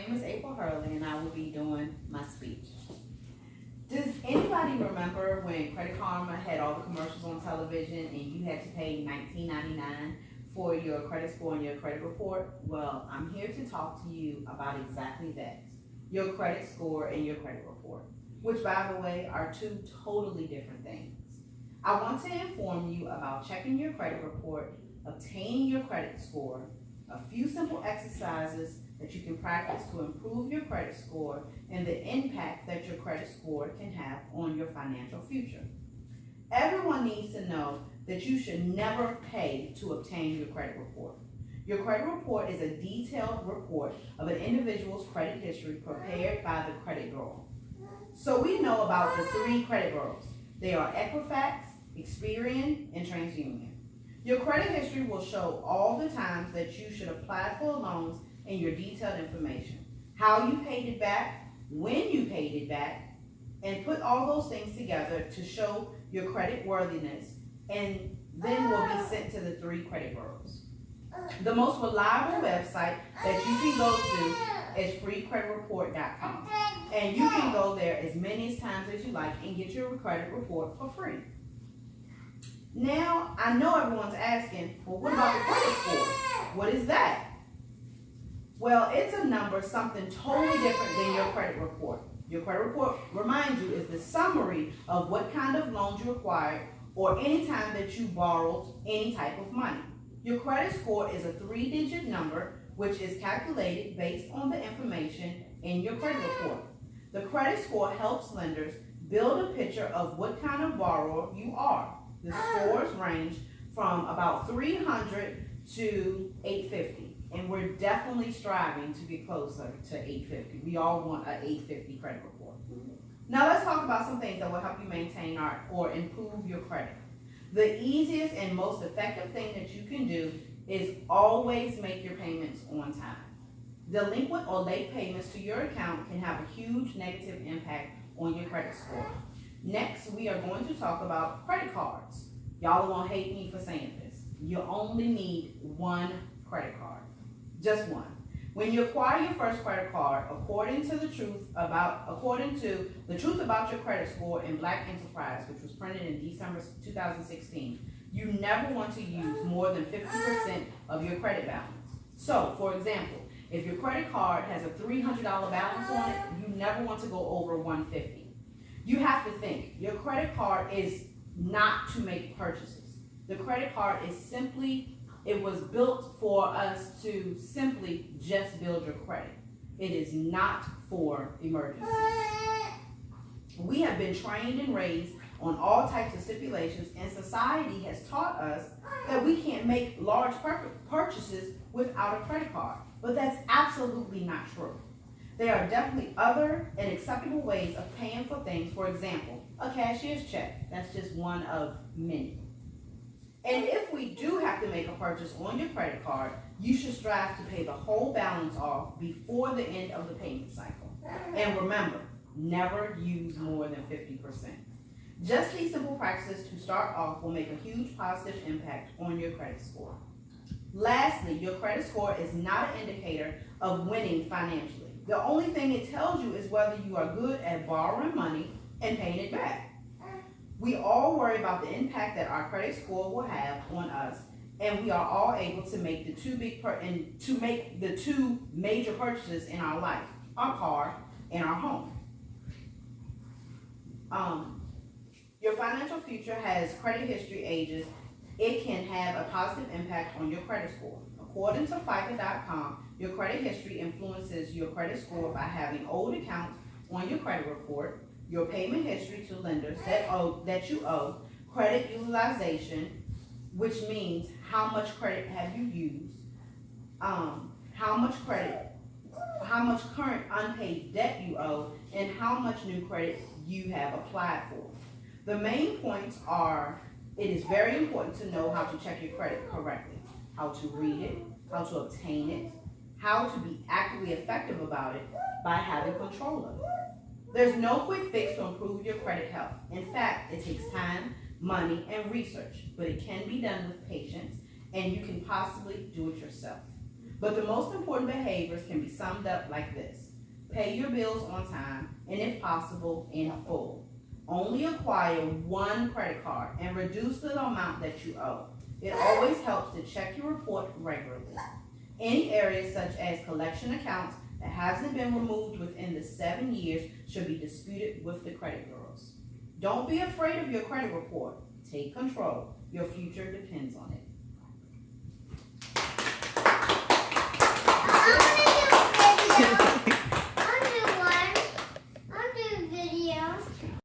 name is April Hurley, and I will be doing my speech. Does anybody remember when Credit Karma had all the commercials on television and you had to pay $19.99 for your credit score and your credit report? Well, I'm here to talk to you about exactly that. Your credit score and your credit report, which, by the way, are two totally different things. I want to inform you about checking your credit report, obtaining your credit score, a few simple exercises that you can practice to improve your credit score, and the impact that your credit score can have on your financial future. Everyone needs to know that you should never pay to obtain your credit report. Your credit report is a detailed report of an individual's credit history prepared by the credit bureau. So we know about the three credit bureaus. They are Equifax, Experian, and TransUnion. Your credit history will show all the times that you should apply for loans and your detailed information, how you paid it back, when you paid it back, and put all those things together to show your credit worthiness, and then will be sent to the three credit bureaus. The most reliable website that you can go to is freecreditreport.com, and you can go there as many times as you like and get your credit report for free. Now, I know everyone's asking, well, what about the credit score? What is that? Well, it's a number, something totally different than your credit report. Your credit report, remind you, is the summary of what kind of loans you acquired or any time that you borrowed any type of money. Your credit score is a 3-digit number which is calculated based on the information in your credit report. The credit score helps lenders build a picture of what kind of borrower you are. The scores range from about 300 to 850, and we're definitely striving to get closer to 850. We all want an 850 credit report. Now let's talk about some things that will help you maintain or improve your credit. The easiest and most effective thing that you can do is always make your payments on time. Delinquent or late payments to your account can have a huge negative impact on your credit score. Next, we are going to talk about credit cards. Y'all are gonna hate me for saying this. You only need one credit card, just one. When you acquire your first credit card, according to the truth about your credit score in Black Enterprise, which was printed in December 2016, you never want to use more than 50% of your credit balance. So, for example, if your credit card has a $300 balance on it, you never want to go over $150. You have to think, your credit card is not to make purchases. The credit card is simply, it was built for us to simply just build your credit. It is not for emergencies. We have been trained and raised on all types of stipulations, and society has taught us that we can't make large purchases without a credit card. But that's absolutely not true. There are definitely other and acceptable ways of paying for things. For example, a cashier's check. That's just one of many. And if we do have to make a purchase on your credit card, you should strive to pay the whole balance off before the end of the payment cycle. And remember, never use more than 50%. Just these simple practices to start off will make a huge positive impact on your credit score. Lastly, your credit score is not an indicator of winning financially. The only thing it tells you is whether you are good at borrowing money and paying it back. We all worry about the impact that our credit score will have on us, and we are all able to make the two major purchases in our life: our car and our home. Your financial future has credit history ages. It can have a positive impact on your credit score. According to FICO.com, your credit history influences your credit score by having old accounts on your credit report, your payment history to lenders that you owe, credit utilization, which means how much credit have you used, how much current unpaid debt you owe, and how much new credit you have applied for. The main points are: it is very important to know how to check your credit correctly, how to read it, how to obtain it, how to be actively effective about it by having control of it. There's no quick fix to improve your credit health. In fact, it takes time, money, and research, but it can be done with patience, and you can possibly do it yourself. But the most important behaviors can be summed up like this. Pay your bills on time, and if possible, in full. Only acquire one credit card and reduce the amount that you owe. It always helps to check your report regularly. Any areas such as collection accounts that hasn't been removed within the 7 years should be disputed with the credit bureaus. Don't be afraid of your credit report. Take control. Your future depends on it.